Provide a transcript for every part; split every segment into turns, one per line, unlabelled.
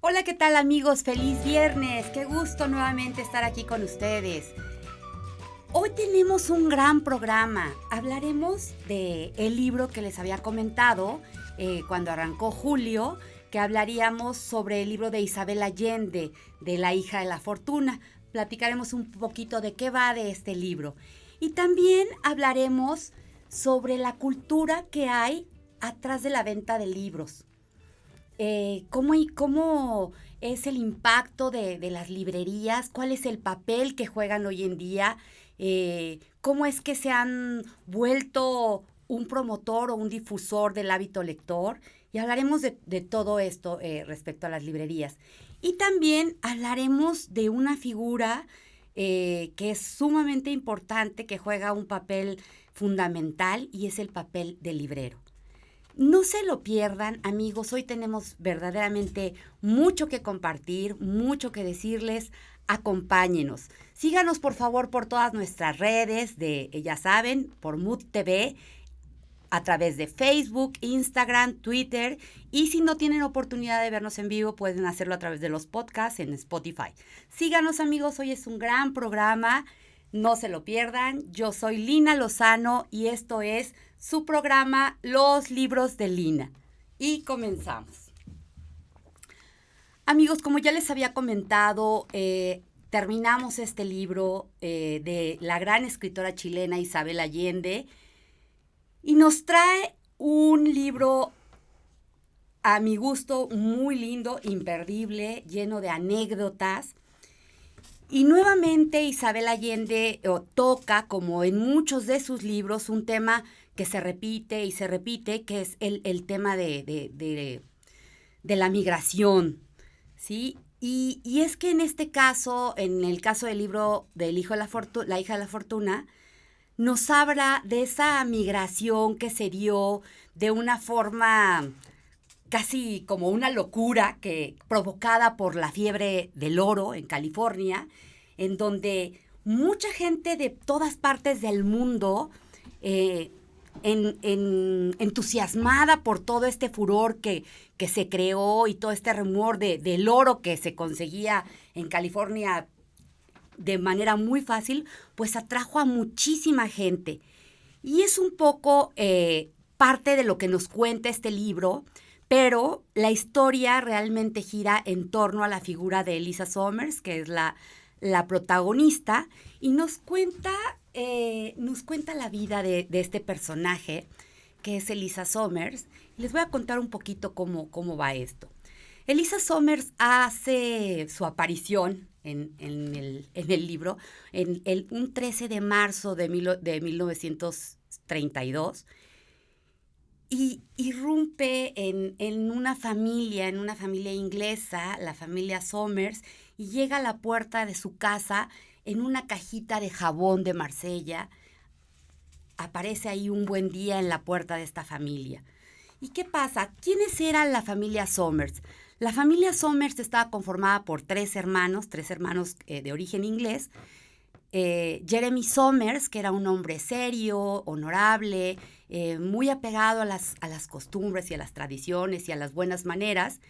Hola, ¿qué tal amigos? Feliz viernes. Qué gusto nuevamente estar aquí con ustedes. Hoy tenemos un gran programa. Hablaremos del libro que les había comentado cuando arrancó julio, que hablaríamos sobre el libro de Isabel Allende, de La hija de la fortuna. Platicaremos un poquito de qué va de este libro. Y también hablaremos sobre la cultura que hay atrás de la venta de libros. ¿Cómo es el impacto de las librerías? ¿Cuál es el papel que juegan hoy en día? ¿Cómo es que se han vuelto un promotor o un difusor del hábito lector? Y hablaremos de todo esto respecto a las librerías. Y también hablaremos de una figura que es sumamente importante, que juega un papel fundamental, y es el papel del librero. No se lo pierdan, amigos. Hoy tenemos verdaderamente mucho que compartir, mucho que decirles. Acompáñenos. Síganos, por favor, por todas nuestras redes ya saben, por Mood TV, a través de Facebook, Instagram, Twitter. Y si no tienen oportunidad de vernos en vivo, pueden hacerlo a través de los podcasts en Spotify. Síganos, amigos. Hoy es un gran programa. No se lo pierdan. Yo soy Lina Lozano y esto es su programa Los Libros de Lina. Y comenzamos. Amigos, como ya les había comentado, terminamos este libro de la gran escritora chilena Isabel Allende y nos trae un libro, a mi gusto, muy lindo, imperdible, lleno de anécdotas. Y nuevamente Isabel Allende toca, como en muchos de sus libros, un tema que se repite y se repite, que es el tema de la migración, ¿sí? Y es que en este caso, en el caso del libro del La hija de la fortuna, nos habla de esa migración que se dio de una forma casi como una locura provocada por la fiebre del oro en California, en donde mucha gente de todas partes del mundo, entusiasmada por todo este furor que se creó y todo este rumor del oro que se conseguía en California de manera muy fácil, pues atrajo a muchísima gente. Y es un poco parte de lo que nos cuenta este libro, pero la historia realmente gira en torno a la figura de Elisa Sommers, que es la protagonista, y nos cuenta la vida de este personaje, que es Elisa Sommers. Les voy a contar un poquito cómo va esto. Elisa Sommers hace su aparición en el libro un 13 de marzo de 1932, y irrumpe en una familia inglesa, la familia Sommers, y llega a la puerta de su casa en una cajita de jabón de Marsella. Aparece ahí un buen día en la puerta de esta familia. ¿Y qué pasa? ¿Quiénes eran la familia Sommers? La familia Sommers estaba conformada por tres hermanos de origen inglés. Jeremy Sommers, que era un hombre serio, honorable, muy apegado a las costumbres y a las tradiciones y a las buenas maneras,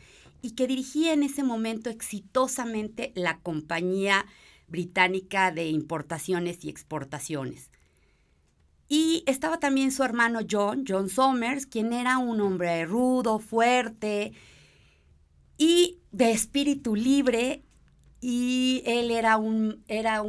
y que dirigía en ese momento exitosamente la compañía británica de importaciones y exportaciones. Y estaba también su hermano John Sommers, quien era un hombre rudo, fuerte y de espíritu libre. Y él era un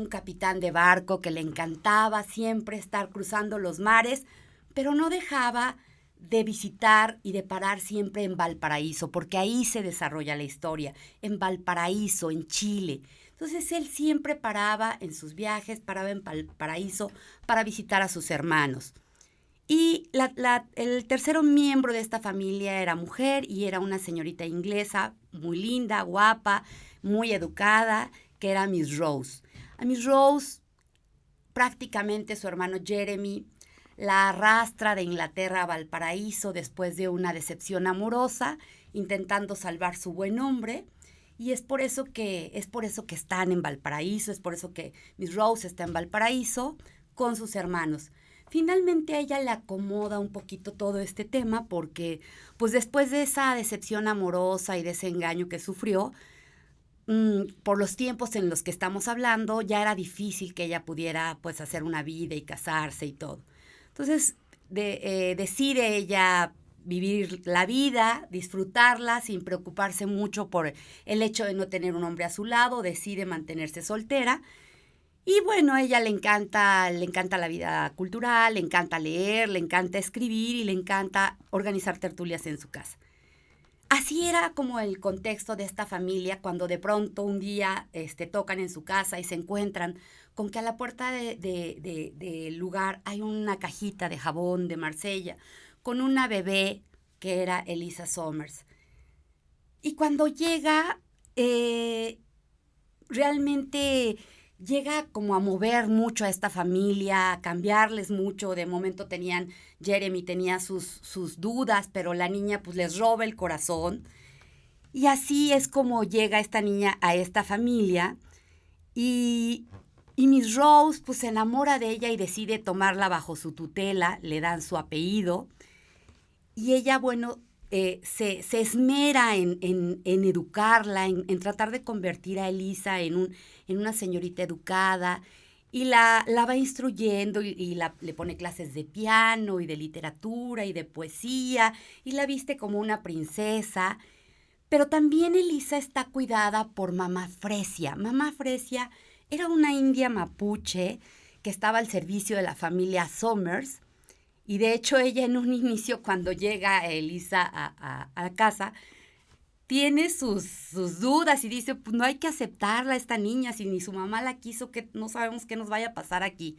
capitán de barco que le encantaba siempre estar cruzando los mares, pero no dejaba de visitar y de parar siempre en Valparaíso, porque ahí se desarrolla la historia, en Valparaíso, en Chile. Entonces él siempre paraba en sus viajes, paraba en Valparaíso para visitar a sus hermanos. Y el tercer miembro de esta familia era mujer y era una señorita inglesa muy linda, guapa, muy educada, que era Miss Rose. A Miss Rose, prácticamente su hermano Jeremy la arrastra de Inglaterra a Valparaíso después de una decepción amorosa, intentando salvar su buen nombre. Y es por eso que están en Valparaíso, es por eso que Miss Rose está en Valparaíso con sus hermanos. Finalmente a ella le acomoda un poquito todo este tema porque, pues después de esa decepción amorosa y de ese engaño que sufrió, por los tiempos en los que estamos hablando, ya era difícil que ella pudiera, pues, hacer una vida y casarse y todo. Entonces, decide ella vivir la vida, disfrutarla sin preocuparse mucho por el hecho de no tener un hombre a su lado, decide mantenerse soltera. Y bueno, a ella le encanta la vida cultural, le encanta leer, le encanta escribir y le encanta organizar tertulias en su casa. Así era como el contexto de esta familia cuando de pronto un día tocan en su casa y se encuentran con que a la puerta del lugar hay una cajita de jabón de Marsella con una bebé que era Elisa Somers. Y cuando llega, realmente llega como a mover mucho a esta familia, a cambiarles mucho. De momento Jeremy tenía sus dudas, pero la niña pues les roba el corazón. Y así es como llega esta niña a esta familia. Y, y Miss Rose pues se enamora de ella y decide tomarla bajo su tutela, le dan su apellido. Y ella, bueno, se esmera en educarla, en tratar de convertir a Elisa en una señorita educada, y la va instruyendo y le pone clases de piano y de literatura y de poesía, y la viste como una princesa. Pero también Elisa está cuidada por mamá Fresia. Mamá Fresia era una india mapuche que estaba al servicio de la familia Somers. Y de hecho ella en un inicio, cuando llega Elisa a casa, tiene sus dudas y dice, pues no hay que aceptarla a esta niña, si ni su mamá la quiso, que no sabemos qué nos vaya a pasar aquí.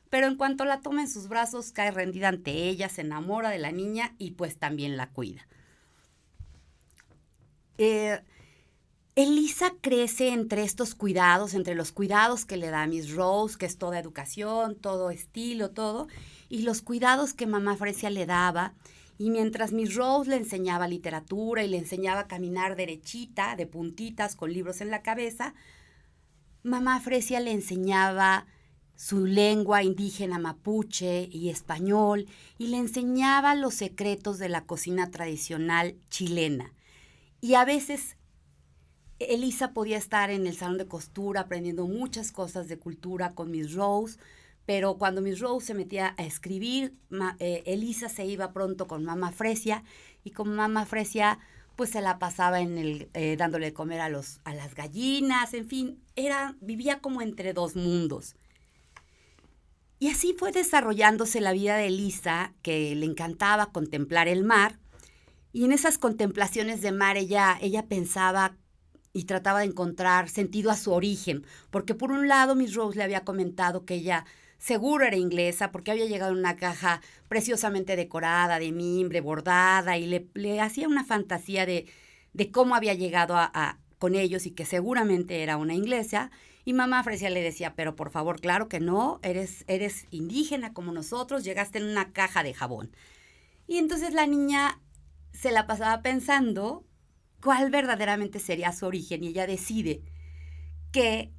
Pero en cuanto la toma en sus brazos, cae rendida ante ella, se enamora de la niña y pues también la cuida. Elisa crece entre estos cuidados, entre los cuidados que le da Miss Rose, que es toda educación, todo estilo, todo, y los cuidados que mamá Fresia le daba. Y mientras Miss Rose le enseñaba literatura y le enseñaba a caminar derechita, de puntitas, con libros en la cabeza, mamá Fresia le enseñaba su lengua indígena mapuche y español, y le enseñaba los secretos de la cocina tradicional chilena. Y a veces Elisa podía estar en el salón de costura aprendiendo muchas cosas de cultura con Miss Rose, pero cuando Miss Rose se metía a escribir, Elisa se iba pronto con mamá Fresia, y con mamá Fresia pues se la pasaba dándole de comer a las gallinas, en fin, vivía como entre dos mundos. Y así fue desarrollándose la vida de Elisa, que le encantaba contemplar el mar, y en esas contemplaciones de mar ella pensaba y trataba de encontrar sentido a su origen, porque por un lado Miss Rose le había comentado que ella seguro era inglesa, porque había llegado en una caja preciosamente decorada, de mimbre, bordada, y le hacía una fantasía de cómo había llegado con ellos y que seguramente era una inglesa. Y mamá Fresia le decía, pero por favor, claro que no, eres indígena como nosotros, llegaste en una caja de jabón. Y entonces la niña se la pasaba pensando cuál verdaderamente sería su origen, y ella decide que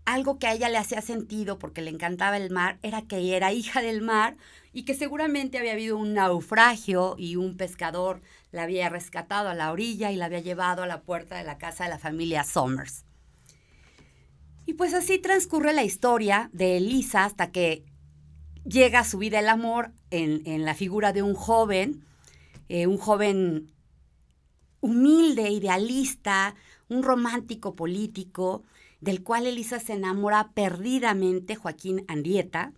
algo que a ella le hacía sentido porque le encantaba el mar era que ella era hija del mar y que seguramente había habido un naufragio y un pescador la había rescatado a la orilla y la había llevado a la puerta de la casa de la familia Somers. Y pues así transcurre la historia de Elisa hasta que llega a su vida el amor en la figura de un joven humilde, idealista, un romántico político, del cual Elisa se enamora perdidamente, Joaquín Andieta,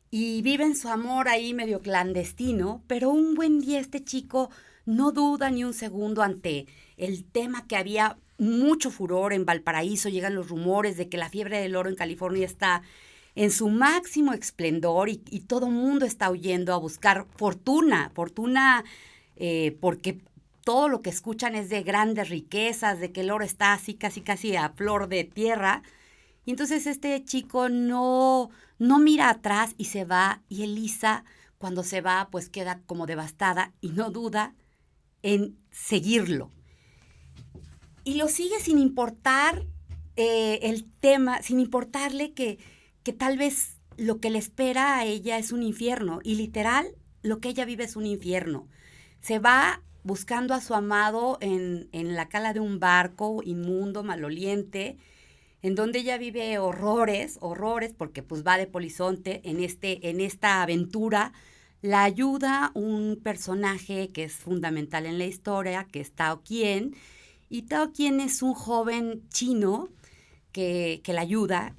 y viven su amor ahí medio clandestino, pero un buen día este chico no duda ni un segundo ante el tema que había mucho furor en Valparaíso. Llegan los rumores de que la fiebre del oro en California está en su máximo esplendor y todo el mundo está huyendo a buscar fortuna, porque todo lo que escuchan es de grandes riquezas, de que el oro está así casi a flor de tierra. Y entonces este chico no mira atrás y se va, y Elisa cuando se va pues queda como devastada y no duda en seguirlo. Y lo sigue sin importar el tema, sin importarle que tal vez lo que le espera a ella es un infierno. Y literal, lo que ella vive es un infierno. Se va buscando a su amado en la cala de un barco inmundo, maloliente, en donde ella vive horrores, porque pues va de polizonte en esta aventura. La ayuda un personaje que es fundamental en la historia, que es Tao Qian. Y Tao Qian es un joven chino que la ayuda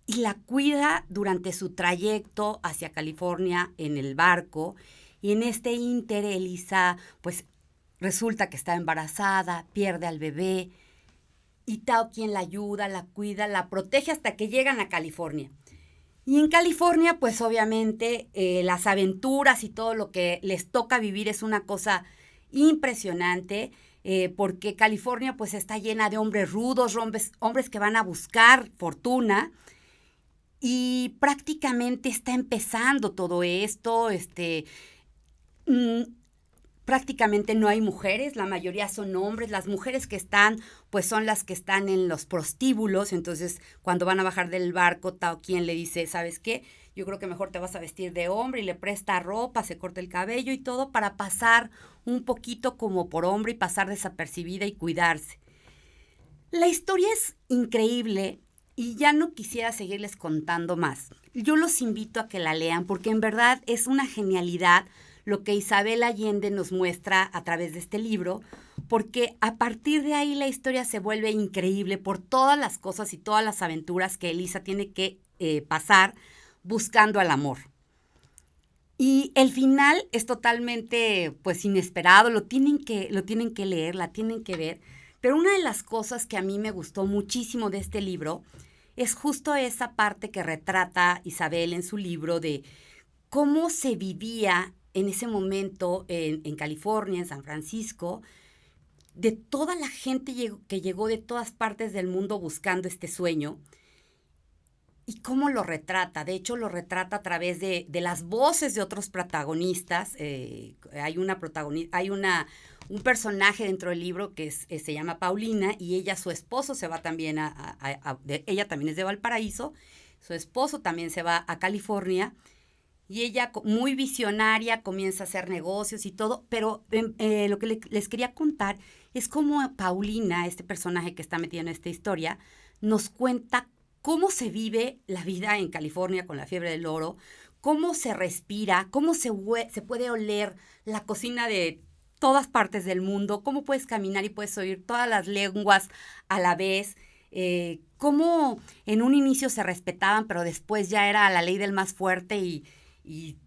y la cuida durante su trayecto hacia California en el barco. Y en este ínter, Elisa, pues resulta que está embarazada, pierde al bebé. Y Tao Qian la ayuda, la cuida, la protege hasta que llegan a California. Y en California, pues obviamente las aventuras y todo lo que les toca vivir es una cosa impresionante, porque California pues está llena de hombres rudos, hombres que van a buscar fortuna, y prácticamente está empezando todo esto. Prácticamente no hay mujeres, la mayoría son hombres. Las mujeres que están, pues son las que están en los prostíbulos. Entonces, cuando van a bajar del barco, Tao Qian le dice, ¿sabes qué? Yo creo que mejor te vas a vestir de hombre, y le presta ropa, se corta el cabello y todo para pasar un poquito como por hombre y pasar desapercibida y cuidarse. La historia es increíble y ya no quisiera seguirles contando más. Yo los invito a que la lean porque en verdad es una genialidad lo que Isabel Allende nos muestra a través de este libro, porque a partir de ahí la historia se vuelve increíble por todas las cosas y todas las aventuras que Elisa tiene que pasar buscando al amor. Y el final es totalmente, pues, inesperado, lo tienen que leer, la tienen que ver. Pero una de las cosas que a mí me gustó muchísimo de este libro es justo esa parte que retrata Isabel en su libro de cómo se vivía en ese momento en California, en San Francisco, de toda la gente que llegó de todas partes del mundo buscando este sueño, y cómo lo retrata. De hecho, lo retrata a través de las voces de otros protagonistas. Hay un personaje dentro del libro que se llama Paulina, y ella, su esposo, se va también ella también es de Valparaíso, su esposo también se va a California. Y ella, muy visionaria, comienza a hacer negocios y todo, pero lo que les quería contar es cómo Paulina, este personaje que está metido en esta historia, nos cuenta cómo se vive la vida en California con la fiebre del oro, cómo se respira, cómo se puede oler la cocina de todas partes del mundo, cómo puedes caminar y puedes oír todas las lenguas a la vez, cómo en un inicio se respetaban, pero después ya era la ley del más fuerte y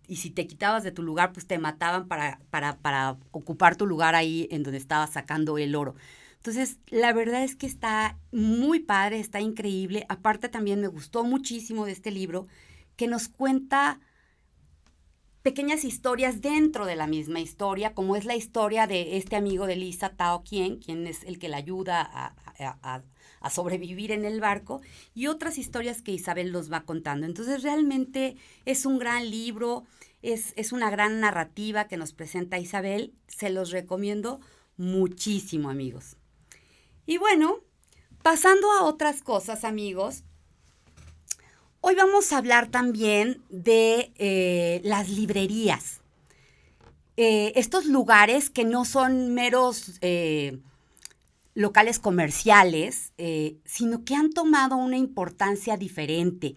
si te quitabas de tu lugar, pues te mataban para ocupar tu lugar ahí en donde estabas sacando el oro. Entonces, la verdad es que está muy padre, está increíble. Aparte, también me gustó muchísimo de este libro que nos cuenta pequeñas historias dentro de la misma historia, como es la historia de este amigo de Lisa, Tao Qian, quien es el que la ayuda a sobrevivir en el barco, y otras historias que Isabel nos va contando. Entonces, realmente es un gran libro, es una gran narrativa que nos presenta Isabel. Se los recomiendo muchísimo, amigos. Y bueno, pasando a otras cosas, amigos, hoy vamos a hablar también de las librerías. Estos lugares que no son meros locales comerciales, sino que han tomado una importancia diferente.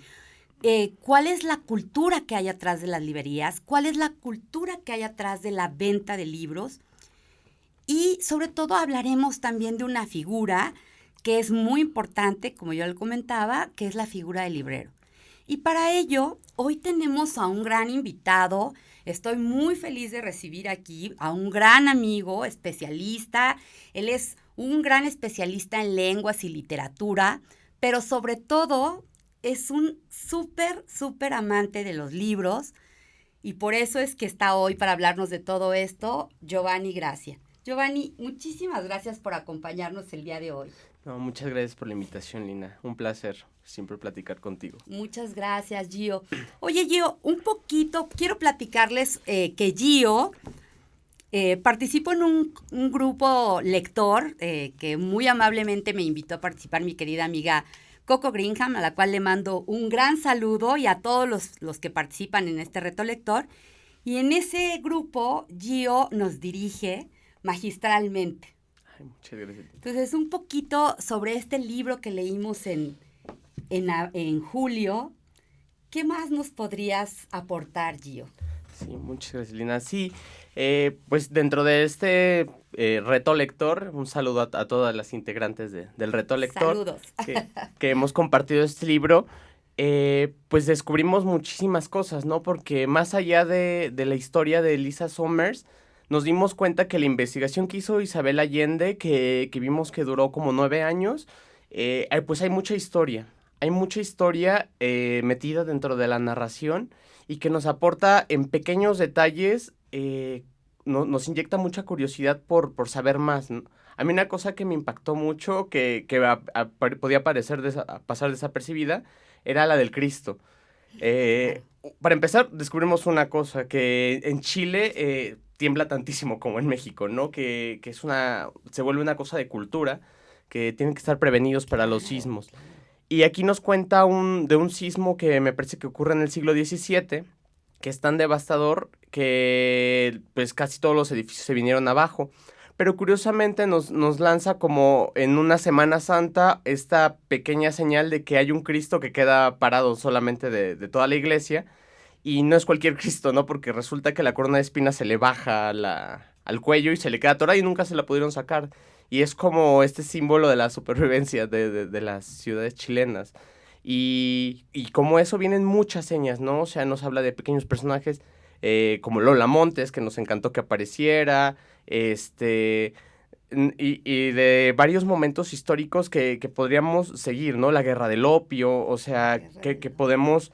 ¿Cuál es la cultura que hay atrás de las librerías? ¿Cuál es la cultura que hay atrás de la venta de libros? Y sobre todo hablaremos también de una figura que es muy importante, como yo le comentaba, que es la figura del librero. Y para ello, hoy tenemos a un gran invitado. Estoy muy feliz de recibir aquí a un gran amigo, especialista. Él es un gran especialista en lenguas y literatura, pero sobre todo es un súper amante de los libros. Y por eso es que está hoy para hablarnos de todo esto, Giovanni Gracia. Giovanni, muchísimas gracias por acompañarnos el día de hoy.
No, muchas gracias por la invitación, Lina. Un placer siempre platicar contigo.
Muchas gracias, Gio. Oye, Gio, un poquito, quiero platicarles que Gio Participo en un grupo lector que muy amablemente me invitó a participar mi querida amiga Coco Greenham, a la cual le mando un gran saludo y a todos los que participan en este reto lector. Y en ese grupo, Gio nos dirige magistralmente.
Ay, muchas gracias.
Entonces, un poquito sobre este libro que leímos en julio. ¿Qué más nos podrías aportar, Gio?
Sí, muchas gracias, Lina. Sí, pues dentro de este reto lector, un saludo a todas las integrantes del reto lector.
Saludos.
Que hemos compartido este libro, pues descubrimos muchísimas cosas, ¿no? Porque más allá de la historia de Elisa Sommers, nos dimos cuenta que la investigación que hizo Isabel Allende, que vimos que duró como 9 años, pues hay mucha historia. Hay mucha historia metida dentro de la narración y que nos aporta en pequeños detalles, nos inyecta mucha curiosidad por saber más, ¿no? A mí una cosa que me impactó mucho, que podía pasar desapercibida, era la del Cristo. Para empezar, descubrimos una cosa, que en Chile tiembla tantísimo como en México, ¿no? Que se vuelve una cosa de cultura, que tienen que estar prevenidos para los sismos. Y aquí nos cuenta de un sismo que me parece que ocurre en el siglo XVII, que es tan devastador que pues casi todos los edificios se vinieron abajo. Pero curiosamente nos lanza como en una Semana Santa esta pequeña señal de que hay un Cristo que queda parado solamente de toda la iglesia. Y no es cualquier Cristo, ¿no? Porque resulta que la corona de espinas se le baja al cuello y se le queda atorada y nunca se la pudieron sacar. Y es como este símbolo de la supervivencia de las ciudades chilenas. Y como eso vienen muchas señas, ¿no? O sea, nos habla de pequeños personajes como Lola Montes, que nos encantó que apareciera, y de varios momentos históricos que podríamos seguir, ¿no? La guerra del opio, o sea, que podemos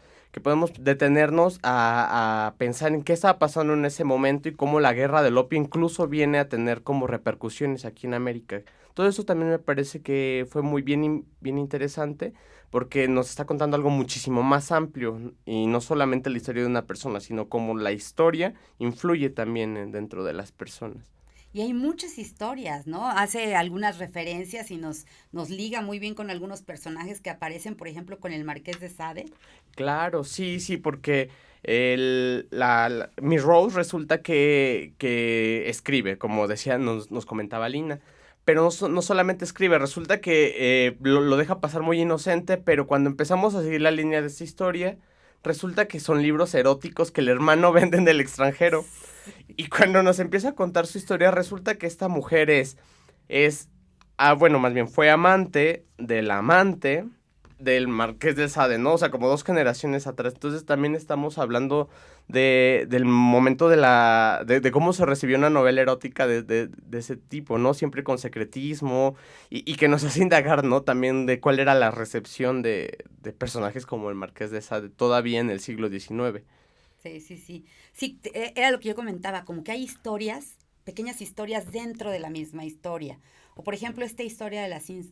detenernos a pensar en qué estaba pasando en ese momento y cómo la guerra del opio incluso viene a tener como repercusiones aquí en América. Todo eso también me parece que fue muy bien interesante porque nos está contando algo muchísimo más amplio y no solamente la historia de una persona, sino cómo la historia influye también dentro de las personas.
Y hay muchas historias, ¿no? Hace algunas referencias y nos liga muy bien con algunos personajes que aparecen, por ejemplo, con el Marqués de Sade.
Claro, sí, porque Miss Rose resulta que escribe, como decía, nos comentaba Lina, pero no solamente escribe, resulta que lo deja pasar muy inocente, pero cuando empezamos a seguir la línea de esta historia, resulta que son libros eróticos que el hermano vende en el extranjero. Y cuando nos empieza a contar su historia, resulta que esta mujer bueno, más bien fue amante del Marqués de Sade, ¿no? O sea, como 2 generaciones atrás. Entonces también estamos hablando del momento de cómo se recibió una novela erótica de ese tipo, ¿no? Siempre con secretismo y que nos hace indagar, ¿no? También de cuál era la recepción de personajes como el Marqués de Sade todavía en el siglo XIX.
Sí. Sí, era lo que yo comentaba, como que hay historias, pequeñas historias dentro de la misma historia. O por ejemplo, esta historia de la Sin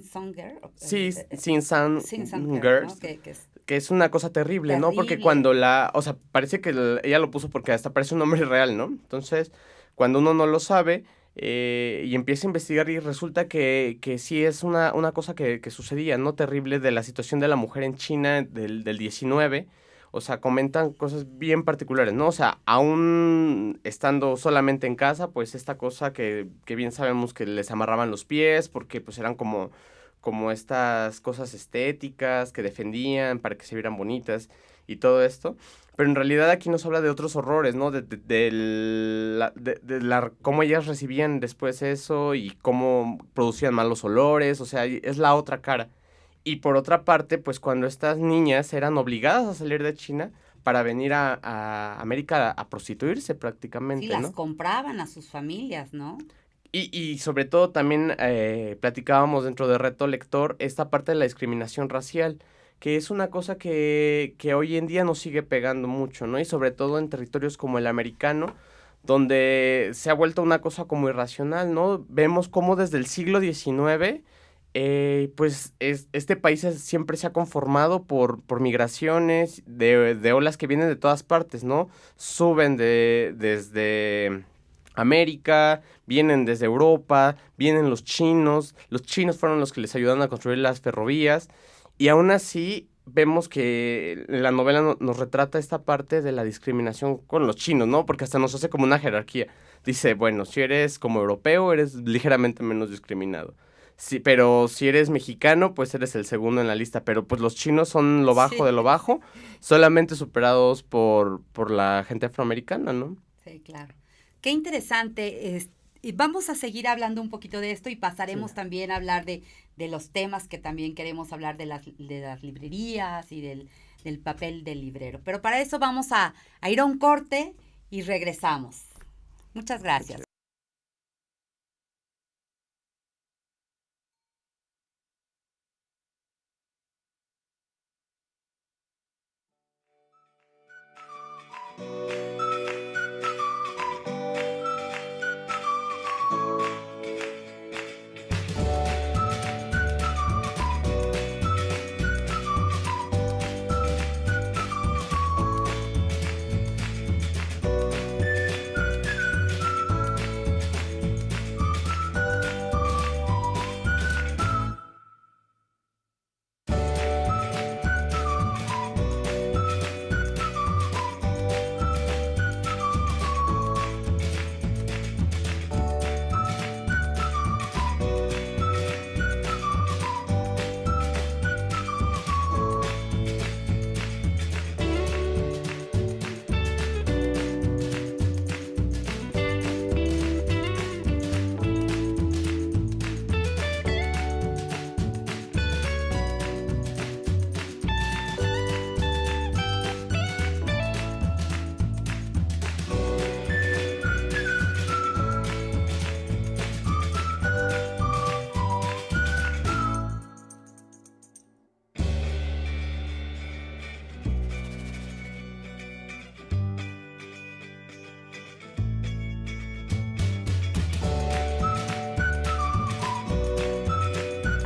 Song Girl.
Sí, Sin Song
Girl, ¿no?
Que es una cosa terrible, ¿no? Porque cuando o sea, parece que ella lo puso porque hasta parece un nombre real, ¿no? Entonces, cuando uno no lo sabe y empieza a investigar y resulta que sí es una cosa que sucedía, ¿no? Terrible de la situación de la mujer en China del 19. O sea, comentan cosas bien particulares, ¿no? O sea, aún estando solamente en casa, pues esta cosa que bien sabemos que les amarraban los pies porque pues eran como estas cosas estéticas que defendían para que se vieran bonitas y todo esto. Pero en realidad aquí nos habla de otros horrores, ¿no? Cómo ellas recibían después eso y cómo producían malos olores, o sea, es la otra cara. Y por otra parte, pues cuando estas niñas eran obligadas a salir de China para venir a América a prostituirse prácticamente,
¿no? Sí,
¿no?
las compraban a sus familias, ¿no?
Y sobre todo también platicábamos dentro de Reto Lector esta parte de la discriminación racial, que es una cosa que hoy en día nos sigue pegando mucho, ¿no? Y sobre todo en territorios como el americano, donde se ha vuelto una cosa como irracional, ¿no? Vemos cómo desde el siglo XIX pues este país siempre se ha conformado por migraciones de olas que vienen de todas partes, ¿no? Suben desde América, vienen desde Europa, vienen los chinos fueron los que les ayudaron a construir las ferrovías, y aún así vemos que la novela nos retrata esta parte de la discriminación con los chinos, ¿no? Porque hasta nos hace como una jerarquía. Dice, bueno, si eres como europeo, eres ligeramente menos discriminado. Sí, pero si eres mexicano, pues eres el segundo en la lista. Pero pues los chinos son lo bajo
Sí,
de lo bajo, solamente superados por la gente afroamericana, ¿no?
sí, claro. Qué interesante. Y vamos a seguir hablando un poquito de esto y
Sí.
pasaremos también a hablar de los temas que también queremos hablar de las librerías y del papel del librero. Pero para eso vamos a ir a un corte y regresamos. Muchas gracias.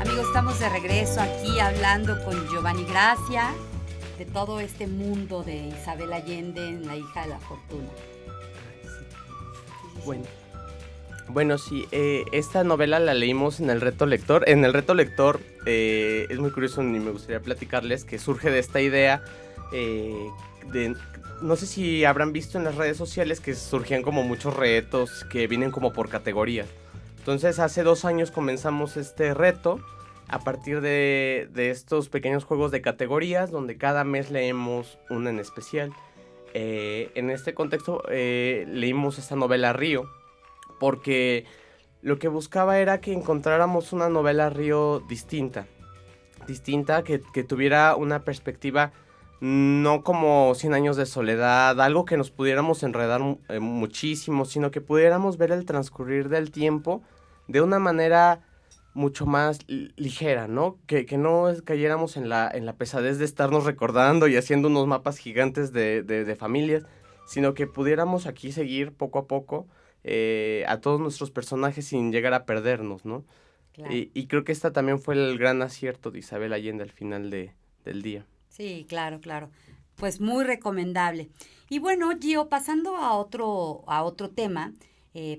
Amigos, estamos de regreso aquí hablando con Giovanni Gracia de todo este mundo de Isabel Allende en La hija de la fortuna. Sí, sí,
Bueno,
sí.
bueno, sí, esta novela la leímos en el Reto Lector. En el Reto Lector es muy curioso y me gustaría platicarles que surge de esta idea eh, de... No sé si habrán visto en las redes sociales que surgían como muchos retos que vienen como por categorías. Entonces hace 2 años comenzamos este reto a partir de estos pequeños juegos de categorías donde cada mes leemos una en especial. En este contexto leímos esta novela Río porque lo que buscaba era que encontráramos una novela Río distinta que tuviera una perspectiva no como 100 años de soledad, algo que nos pudiéramos enredar muchísimo, sino que pudiéramos ver el transcurrir del tiempo de una manera mucho más ligera, ¿no? Que no cayéramos en la pesadez de estarnos recordando y haciendo unos mapas gigantes de familias, sino que pudiéramos aquí seguir poco a poco a todos nuestros personajes sin llegar a perdernos, ¿no?
Claro.
Y creo que esta también fue el gran acierto de Isabel Allende al final del día.
Sí, claro, claro. Pues muy recomendable. Y bueno, Gio, pasando a otro tema,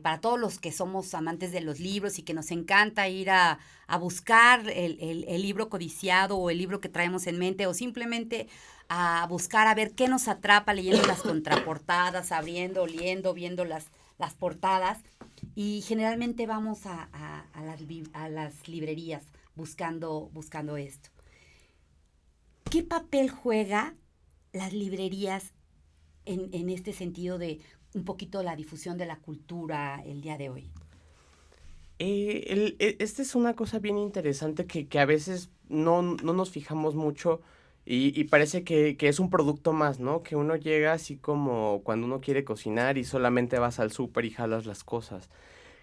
para todos los que somos amantes de los libros y que nos encanta ir a buscar el libro codiciado o el libro que traemos en mente o simplemente a buscar a ver qué nos atrapa leyendo las contraportadas, abriendo, oliendo, viendo las portadas. Y generalmente vamos a las librerías buscando esto. ¿Qué papel juega las librerías en este sentido de un poquito la difusión de la cultura el día de hoy?
Esta es una cosa bien interesante que a veces no nos fijamos mucho y parece que es un producto más, ¿no? Que uno llega así como cuando uno quiere cocinar y solamente vas al súper y jalas las cosas.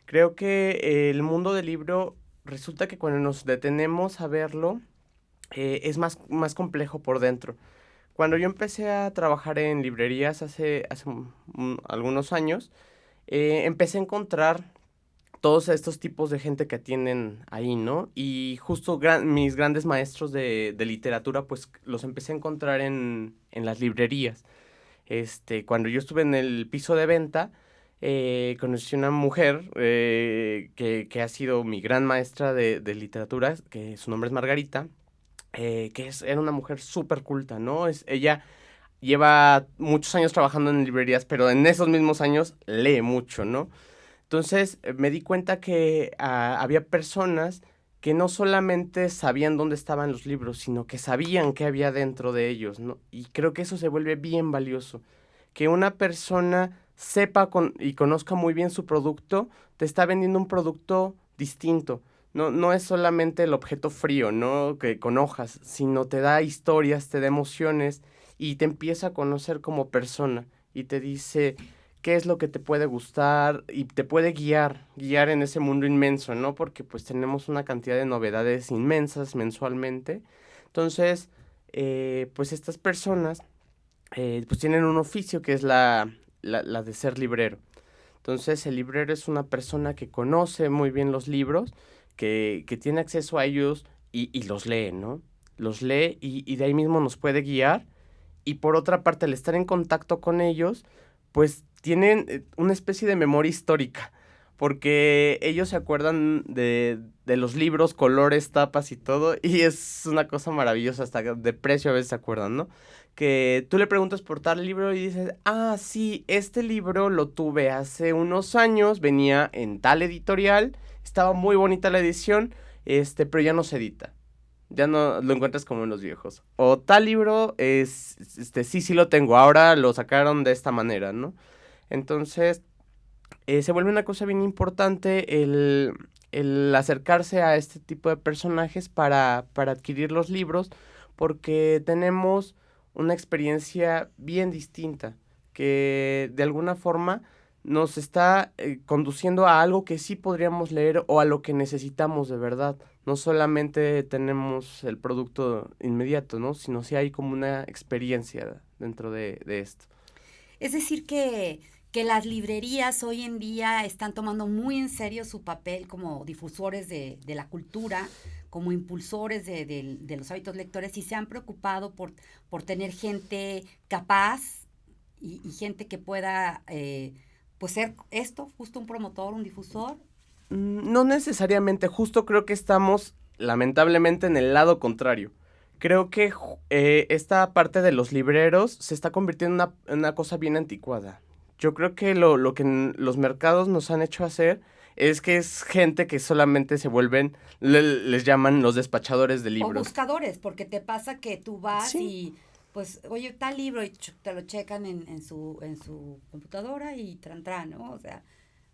Creo que el mundo del libro resulta que cuando nos detenemos a verlo es más complejo por dentro. Cuando yo empecé a trabajar en librerías hace algunos años, empecé a encontrar todos estos tipos de gente que atienden ahí, ¿no? Y justo mis grandes maestros de literatura, pues los empecé a encontrar en las librerías. Cuando yo estuve en el piso de venta, conocí una mujer que ha sido mi gran maestra de literatura, que su nombre es Margarita, era una mujer súper culta, ¿no? Ella lleva muchos años trabajando en librerías, pero en esos mismos años lee mucho, ¿no? Entonces me di cuenta que había personas que no solamente sabían dónde estaban los libros, sino que sabían qué había dentro de ellos, ¿no? Y creo que eso se vuelve bien valioso. Que una persona sepa y conozca muy bien su producto, te está vendiendo un producto distinto. No, no es solamente el objeto frío, ¿no? Que con hojas, sino te da historias, te da emociones y te empieza a conocer como persona y te dice qué es lo que te puede gustar y te puede guiar en ese mundo inmenso, ¿no? Porque pues tenemos una cantidad de novedades inmensas mensualmente. Entonces, pues estas personas pues tienen un oficio que es la de ser librero. Entonces el librero es una persona que conoce muy bien los libros, que tiene acceso a ellos y los lee, ¿no? Los lee y de ahí mismo nos puede guiar. Y por otra parte, al estar en contacto con ellos, pues tienen una especie de memoria histórica, porque ellos se acuerdan de los libros, colores, tapas y todo, y es una cosa maravillosa, hasta de precio a veces se acuerdan, ¿no? Que tú le preguntas por tal libro y dices, ah, sí, este libro lo tuve hace unos años, venía en tal editorial, estaba muy bonita la edición, pero ya no se edita. Ya no lo encuentras como en los viejos. O tal libro sí lo tengo, ahora lo sacaron de esta manera, ¿no? Entonces, se vuelve una cosa bien importante el acercarse a este tipo de personajes para adquirir los libros, porque tenemos una experiencia bien distinta, que de alguna forma nos está conduciendo a algo que sí podríamos leer o a lo que necesitamos de verdad. No solamente tenemos el producto inmediato, ¿no? Sino sí hay como una experiencia dentro de esto.
Es decir, que las librerías hoy en día están tomando muy en serio su papel como difusores de la cultura, como impulsores de los hábitos lectores y se han preocupado por tener gente capaz y gente que pueda pues ser esto, justo un promotor, un difusor.
No necesariamente, justo creo que estamos lamentablemente en el lado contrario. Creo que esta parte de los libreros se está convirtiendo en una cosa bien anticuada. Yo creo que lo que los mercados nos han hecho hacer es que es gente que solamente se vuelven, les llaman los despachadores de
O
libros.
buscadores, porque te pasa que tú vas
Sí,
y pues, oye, tal libro y te lo checan en su computadora y tran, ¿no? O sea,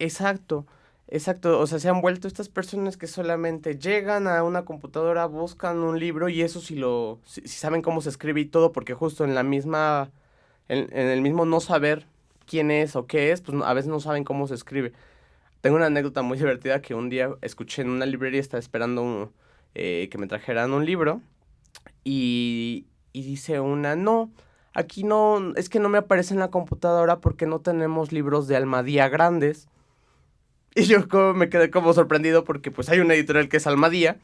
exacto, exacto. O sea, se han vuelto estas personas que solamente llegan a una computadora, buscan un libro y eso si saben cómo se escribe y todo, porque justo en el mismo no saber quién es o qué es, pues a veces no saben cómo se escribe. Tengo una anécdota muy divertida que un día escuché en una librería, estaba esperando que me trajeran un libro y dice una, no, aquí no, es que no me aparece en la computadora porque no tenemos libros de Almadía grandes. Y yo me quedé como sorprendido porque pues hay una editorial que es Almadía.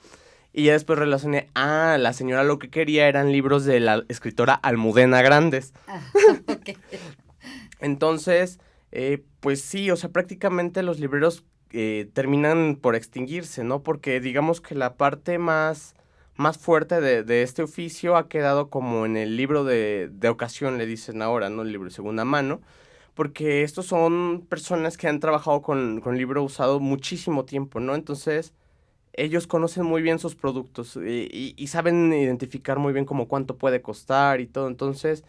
Y ya después relacioné, la señora lo que quería eran libros de la escritora Almudena Grandes.
ah, ok.
Entonces, pues sí, o sea, prácticamente los libreros terminan por extinguirse, ¿no? Porque digamos que la parte más fuerte de este oficio ha quedado como en el libro de ocasión, le dicen ahora, ¿no? El libro de segunda mano, porque estos son personas que han trabajado con libro usado muchísimo tiempo, ¿no? Entonces, ellos conocen muy bien sus productos y saben identificar muy bien como cuánto puede costar y todo. Entonces,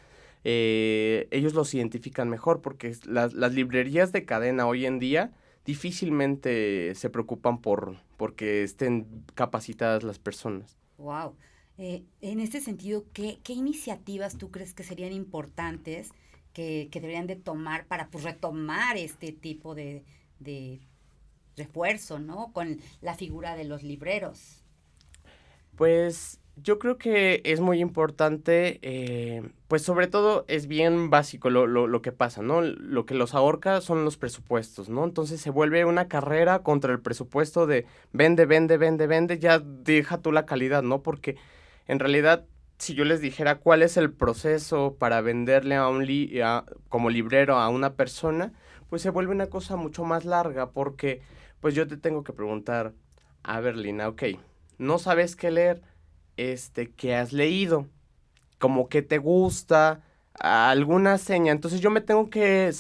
ellos los identifican mejor porque las librerías de cadena hoy en día difícilmente se preocupan porque estén capacitadas las personas.
Wow. En este sentido, ¿qué iniciativas tú crees que serían importantes que deberían de tomar para pues retomar este tipo de refuerzo, ¿no? Con la figura de los libreros.
Pues yo creo que es muy importante, pues sobre todo es bien básico lo que pasa, ¿no? Lo que los ahorca son los presupuestos, ¿no? Entonces se vuelve una carrera contra el presupuesto de vende, vende, vende, vende, ya deja tú la calidad, ¿no? Porque en realidad, si yo les dijera cuál es el proceso para venderle como librero a una persona, pues se vuelve una cosa mucho más larga porque pues yo te tengo que preguntar, a ver, Lina, ok, no sabes qué leer, ¿qué has leído? ¿Como qué te gusta? ¿Alguna seña? Entonces yo me tengo que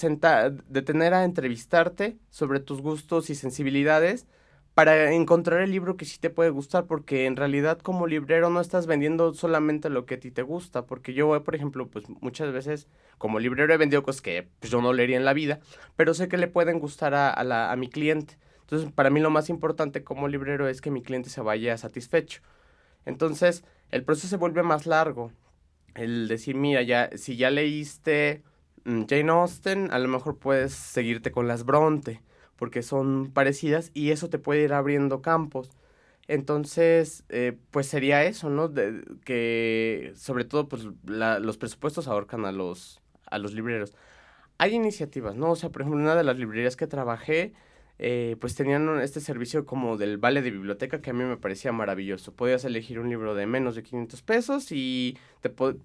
detener a entrevistarte sobre tus gustos y sensibilidades para encontrar el libro que sí te puede gustar, porque en realidad como librero no estás vendiendo solamente lo que a ti te gusta, porque yo, por ejemplo, pues muchas veces como librero he vendido cosas que pues, yo no leería en la vida, pero sé que le pueden gustar a mi cliente. Entonces, para mí lo más importante como librero es que mi cliente se vaya satisfecho. Entonces, el proceso se vuelve más largo. El decir, mira, ya, si ya leíste Jane Austen, a lo mejor puedes seguirte con las Bronte, porque son parecidas y eso te puede ir abriendo campos. Entonces, pues sería eso, ¿no? Que sobre todo, pues los presupuestos ahorcan a los libreros. Hay iniciativas, ¿no? O sea, por ejemplo, una de las librerías que trabajé, pues tenían este servicio como del vale de biblioteca que a mí me parecía maravilloso. Podías elegir un libro de menos de 500 pesos y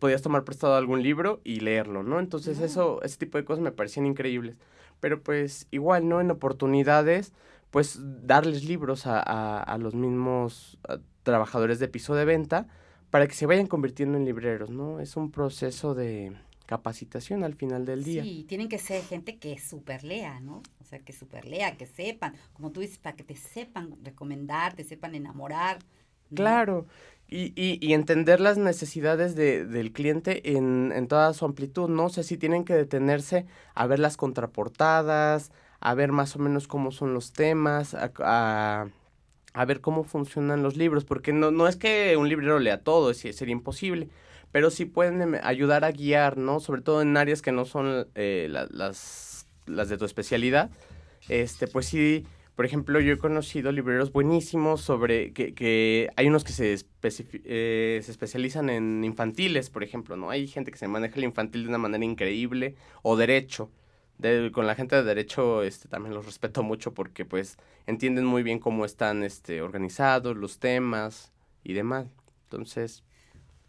podías tomar prestado algún libro y leerlo, ¿no? Entonces ese tipo de cosas me parecían increíbles. Pero pues igual, ¿no? En oportunidades, pues darles libros a los mismos trabajadores de piso de venta para que se vayan convirtiendo en libreros, ¿no? Es un proceso de capacitación al final del día.
Sí, tienen que ser gente que super lea, ¿no? O sea, que super lea, que sepan, como tú dices, para que te sepan recomendar, te sepan enamorar, ¿no?
Claro, y entender las necesidades del cliente en toda su amplitud, ¿no? O sea, sí tienen que detenerse a ver las contraportadas, a ver más o menos cómo son los temas, a ver cómo funcionan los libros, porque no es que un librero lea todo, sería imposible, pero sí pueden ayudar a guiar, ¿no? Sobre todo en áreas que no son las de tu especialidad, pues sí. Por ejemplo, yo he conocido libreros buenísimos sobre que hay unos que se especializan en infantiles, por ejemplo, ¿no? Hay gente que se maneja el infantil de una manera increíble, o derecho. Con la gente de derecho también los respeto mucho porque pues entienden muy bien cómo están organizados los temas y demás. Entonces,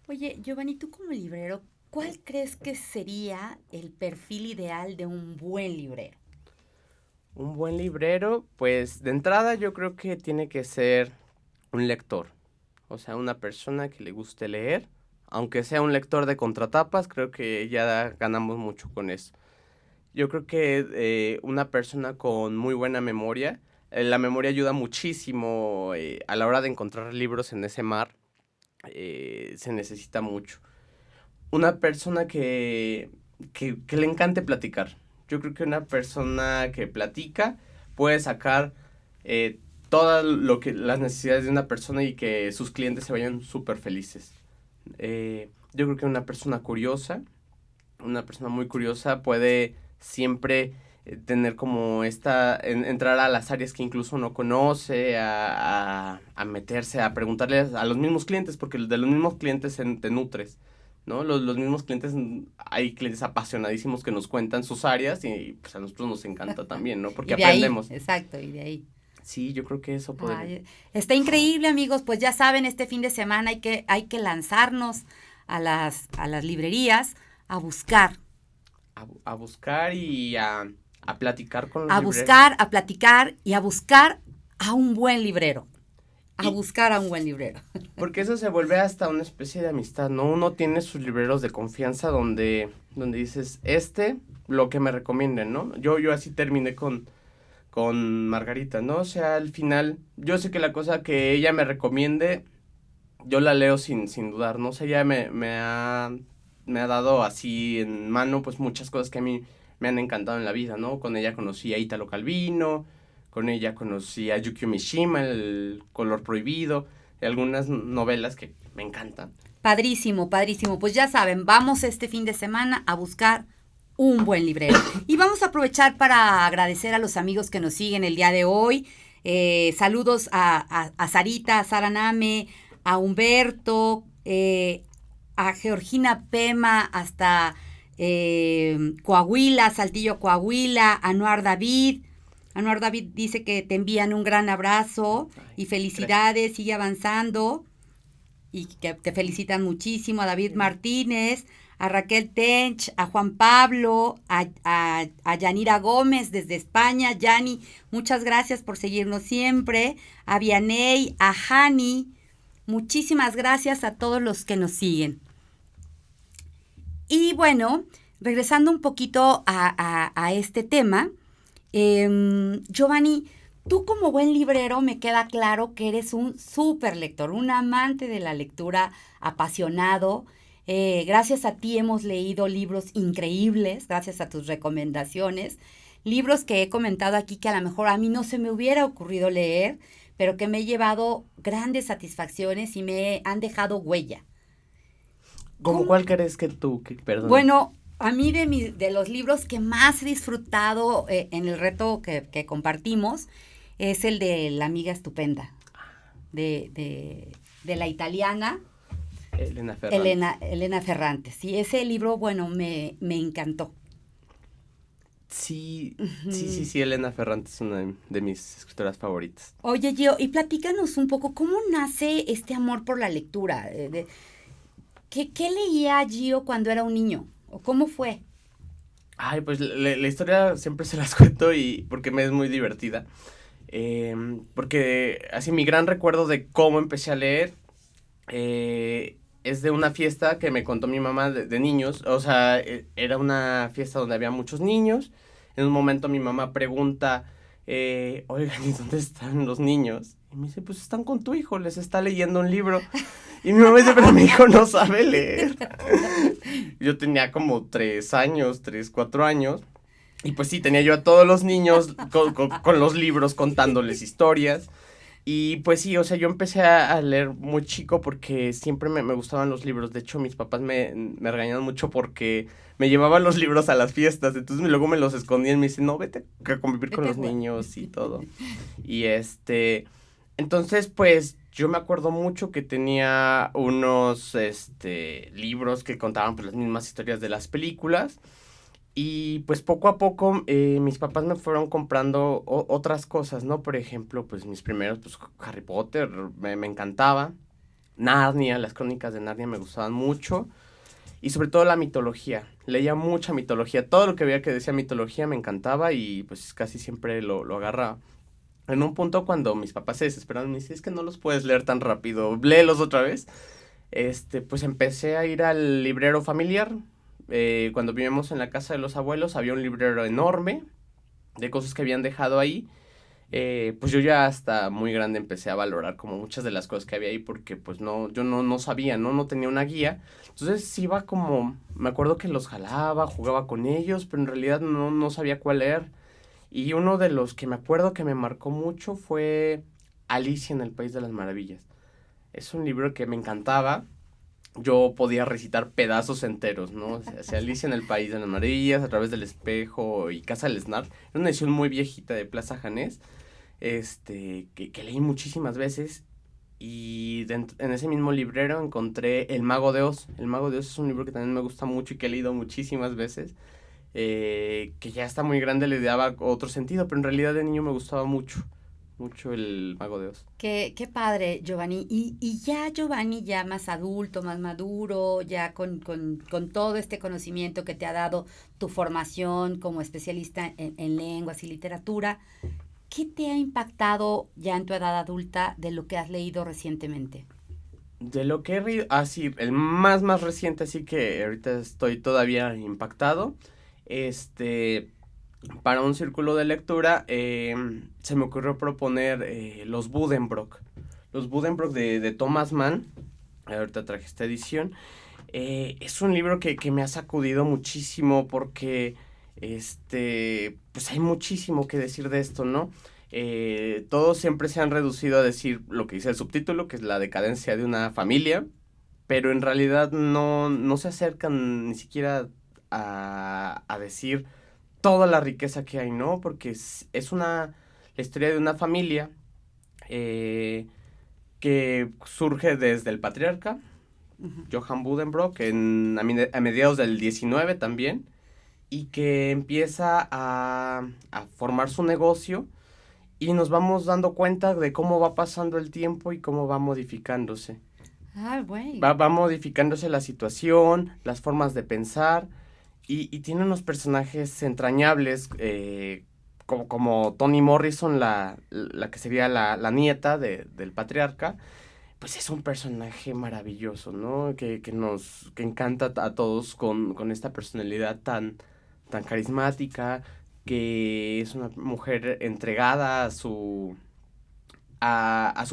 Oye, Giovanni, tú como librero, ¿cuál crees que sería el perfil ideal de un buen librero?
un buen librero, pues de entrada yo creo que tiene que ser un lector. O sea, una persona que le guste leer, aunque sea un lector de contratapas, creo que ya ganamos mucho con eso. Yo creo que una persona con muy buena memoria, la memoria ayuda muchísimo a la hora de encontrar libros en ese mar, se necesita mucho. Una persona que le encante platicar. Yo creo que una persona que platica puede sacar todas las necesidades de una persona y que sus clientes se vayan súper felices. Yo creo que una persona muy curiosa puede siempre tener como entrar a las áreas que incluso no conoce, a meterse, a preguntarle a los mismos clientes, porque de los mismos clientes te nutres, ¿no? Los mismos clientes, hay clientes apasionadísimos que nos cuentan sus áreas y pues a nosotros nos encanta también, ¿no? Porque
Y de ahí,
aprendemos.
exacto, y de ahí.
Sí, yo creo que eso podría.
Ay, está increíble, amigos. Pues ya saben, este fin de semana hay que lanzarnos a las librerías a buscar,
A buscar y a platicar con los
a
libreros.
buscar, a platicar y a buscar a un buen librero. A
Y,
buscar a un buen librero.
Porque eso se vuelve hasta una especie de amistad, ¿no? Uno tiene sus libreros de confianza donde dices, lo que me recomienden, ¿no? Yo así terminé con Margarita, ¿no? O sea, al final, yo sé que la cosa que ella me recomiende, yo la leo sin dudar, ¿no? O sea, ella me ha dado así en mano, pues muchas cosas que a mí me han encantado en la vida, ¿no? Con ella conocí a Italo Calvino, con ella conocí a Yukio Mishima, El color prohibido, y algunas novelas que me encantan.
Padrísimo, padrísimo. Pues ya saben, vamos este fin de semana a buscar un buen librero. Y vamos a aprovechar para agradecer a los amigos que nos siguen el día de hoy. Saludos a Sarita, a Sara Name, a Humberto, a Georgina Pema, hasta Coahuila, Saltillo, Coahuila, a Anuar David. Anuar David dice que te envían un gran abrazo y felicidades, gracias. Sigue avanzando y que te felicitan muchísimo, a David Martínez, a Raquel Tench, a Juan Pablo, a Yanira Gómez desde España. Yani, muchas gracias por seguirnos siempre. A Vianey, a Hani, muchísimas gracias a todos los que nos siguen. Y bueno, regresando un poquito a este tema, Giovanni, tú como buen librero me queda claro que eres un súper lector, un amante de la lectura, apasionado. Gracias a ti hemos leído libros increíbles, gracias a tus recomendaciones, libros que he comentado aquí que a lo mejor a mí no se me hubiera ocurrido leer, pero que me he llevado grandes satisfacciones y me han dejado huella.
¿Cómo cuál crees que tú, perdón?
Bueno, a mí de los libros que más he disfrutado en el reto que compartimos es el de La amiga estupenda, de la italiana
Elena Ferrante.
Elena Ferrante. Sí, ese libro, bueno, me encantó.
Sí, sí, Elena Ferrante es una de mis escritoras favoritas.
Oye, Gio, y platícanos un poco, ¿cómo nace este amor por la lectura? ¿Qué leía Gio cuando era un niño? ¿O cómo fue?
Ay, pues la historia siempre se las cuento y porque me es muy divertida. Porque así mi gran recuerdo de cómo empecé a leer es de una fiesta que me contó mi mamá de niños. O sea, era una fiesta donde había muchos niños. En un momento mi mamá pregunta, oigan, ¿y dónde están los niños? Y me dice, pues están con tu hijo, les está leyendo un libro. Y mi mamá dice, pero mi hijo no sabe leer. Yo tenía como 4 años. Y pues sí, tenía yo a todos los niños con los libros contándoles historias. Y pues sí, o sea, yo empecé a leer muy chico porque siempre me gustaban los libros. De hecho, mis papás me regañaban mucho porque me llevaban los libros a las fiestas. Entonces luego me los escondían y me dicen, no, vete a convivir con los niños y todo. Y entonces pues yo me acuerdo mucho que tenía unos libros que contaban pues las mismas historias de las películas. Y pues poco a poco mis papás me fueron comprando otras cosas, ¿no? Por ejemplo, pues mis primeros, pues Harry Potter me encantaba. Narnia, las crónicas de Narnia me gustaban mucho. Y sobre todo la mitología. Leía mucha mitología. Todo lo que veía que decía mitología me encantaba y pues casi siempre lo agarraba. En un punto cuando mis papás se desesperaron, me dicen, es que no los puedes leer tan rápido, léelos otra vez. Pues empecé a ir al librero familiar. Cuando vivíamos en la casa de los abuelos había un librero enorme de cosas que habían dejado ahí. Pues yo ya hasta muy grande empecé a valorar como muchas de las cosas que había ahí porque pues yo no sabía, no tenía una guía. Entonces iba como, me acuerdo que los jalaba, jugaba con ellos, pero en realidad no sabía cuál leer. Y uno de los que me acuerdo que me marcó mucho fue Alicia en el País de las Maravillas. Es un libro que me encantaba. Yo podía recitar pedazos enteros, ¿no? O sea, Alicia en el País de las Maravillas, A través del espejo y Casa del Snark. Era una edición muy viejita de Plaza Janés, que leí muchísimas veces. Y en ese mismo librero encontré El Mago de Oz. El Mago de Oz es un libro que también me gusta mucho y que he leído muchísimas veces. Que ya está muy grande, le daba otro sentido, pero en realidad de niño me gustaba mucho El Mago de Oz.
Qué padre, Giovanni. Y ya, Giovanni, ya más adulto, más maduro, ya con todo este conocimiento que te ha dado tu formación como especialista en lenguas y literatura, ¿qué te ha impactado ya en tu edad adulta de lo que has leído recientemente?
De lo que he leído, sí, el más reciente, así que ahorita estoy todavía impactado. Para un círculo de lectura se me ocurrió proponer Los Buddenbrook. Los Buddenbrook de Thomas Mann. Ahorita traje esta edición. Es un libro que me ha sacudido muchísimo porque pues hay muchísimo que decir de esto, ¿no? Todos siempre se han reducido a decir lo que dice el subtítulo, que es la decadencia de una familia, pero en realidad no se acercan ni siquiera a decir toda la riqueza que hay, ¿no? Porque es la historia de una familia que surge desde el patriarca, Johann Buddenbrook, a mediados del 19 también, y que empieza a formar su negocio y nos vamos dando cuenta de cómo va pasando el tiempo y cómo va modificándose.
Ah, güey.
Va modificándose la situación, las formas de pensar, y tiene unos personajes entrañables, como Toni Morrison, la que sería la nieta del patriarca. Pues es un personaje maravilloso, ¿no? Que encanta a todos con esta personalidad tan carismática, que es una mujer entregada a su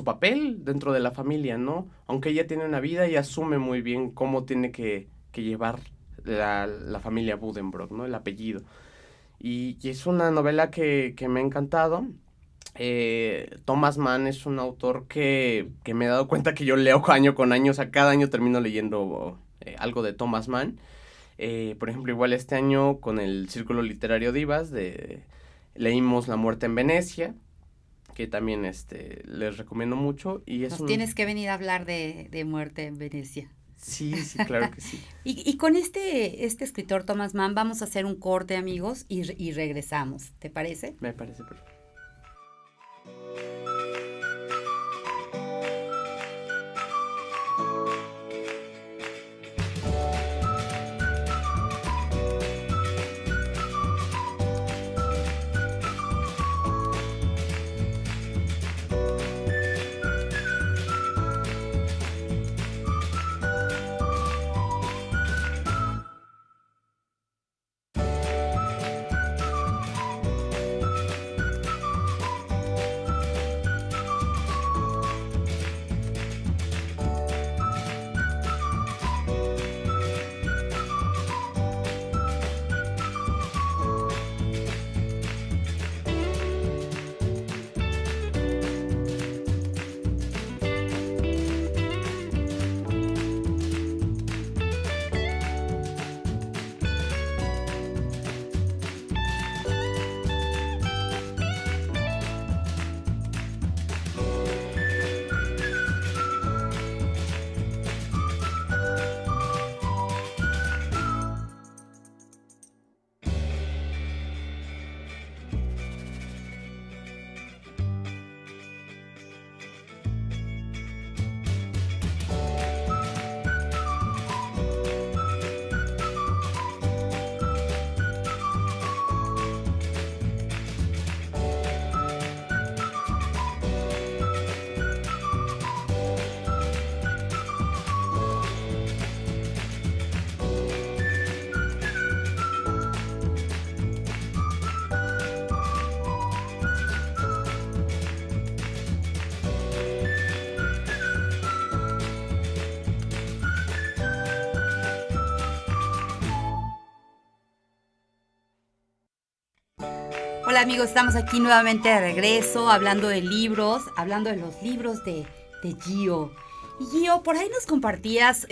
papel dentro de la familia, ¿no? Aunque ella tiene una vida y asume muy bien cómo tiene que llevar la familia Buddenbrook, ¿no? El apellido. Y es una novela que me ha encantado. Thomas Mann es un autor que me he dado cuenta que yo leo año con año, o sea, cada año termino leyendo algo de Thomas Mann. Por ejemplo, igual este año con el Círculo Literario Divas leímos La muerte en Venecia, que también les recomiendo mucho. Y es
Nos tienes que venir a hablar de Muerte en Venecia.
Sí, sí, claro que sí.
Y con este escritor Thomas Mann vamos a hacer un corte, amigos, y regresamos. ¿Te parece?
Me parece perfecto.
Hola amigos, estamos aquí nuevamente de regreso hablando de libros, hablando de los libros de Gio. Y Gio, por ahí nos compartías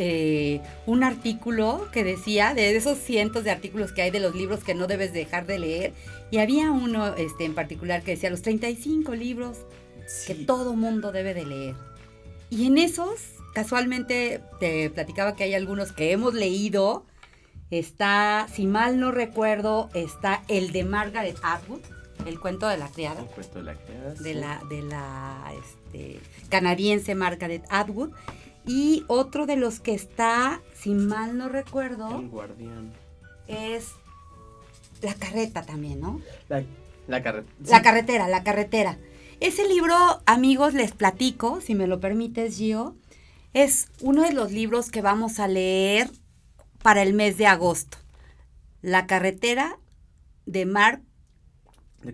un artículo que decía, de esos cientos de artículos que hay de los libros que no debes dejar de leer, y había uno en particular que decía los 35 libros que todo mundo debe de leer. Y en esos, casualmente te platicaba que hay algunos que hemos leído. Está, si mal no recuerdo, está el de Margaret Atwood, El cuento de la criada.
El cuento de la criada, sí.
De la canadiense Margaret Atwood. Y otro de los que está, si mal no recuerdo,
El guardián.
Es La carreta también, ¿no?
La carretera. Sí.
La carretera. Ese libro, amigos, les platico, si me lo permites, Gio, es uno de los libros que vamos a leer para el mes de agosto. La carretera de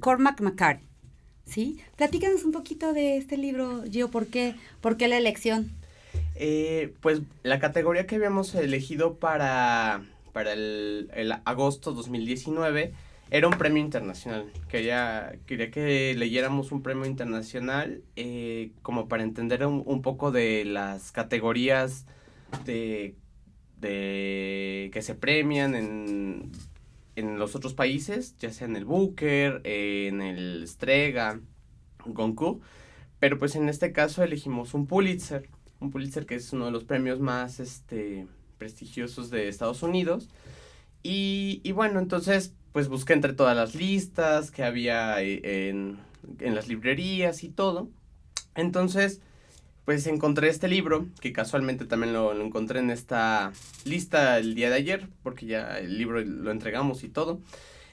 Cormac McCarthy. ¿Sí? Platícanos un poquito de este libro, Gio, ¿por qué la elección?
Pues la categoría que habíamos elegido para el agosto 2019 era un premio internacional. Quería que leyéramos un premio internacional como para entender un poco de las categorías de que se premian en los otros países, ya sea en el Booker, en el Strega, Goncourt, pero pues en este caso elegimos un Pulitzer que es uno de los premios más prestigiosos de Estados Unidos, y bueno, entonces pues busqué entre todas las listas que había en las librerías y todo. Entonces pues encontré este libro, que casualmente también lo encontré en esta lista el día de ayer, porque ya el libro lo entregamos y todo.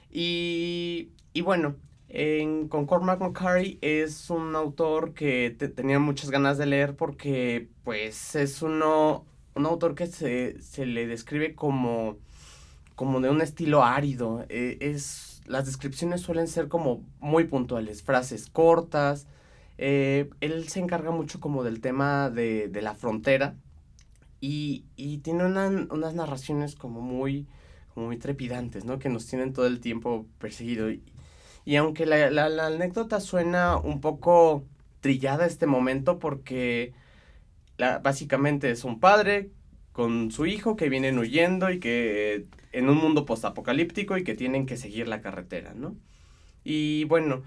Y bueno, con Cormac McCarthy es un autor que tenía muchas ganas de leer porque pues es un autor que se le describe como de un estilo árido. Las descripciones suelen ser como muy puntuales, frases cortas. Él se encarga mucho como del tema de la frontera y tiene unas narraciones como muy trepidantes, ¿no? Que nos tienen todo el tiempo perseguido. Y aunque la anécdota suena un poco trillada este momento porque básicamente es un padre con su hijo que vienen huyendo y que en un mundo postapocalíptico y que tienen que seguir la carretera, ¿no? Y bueno,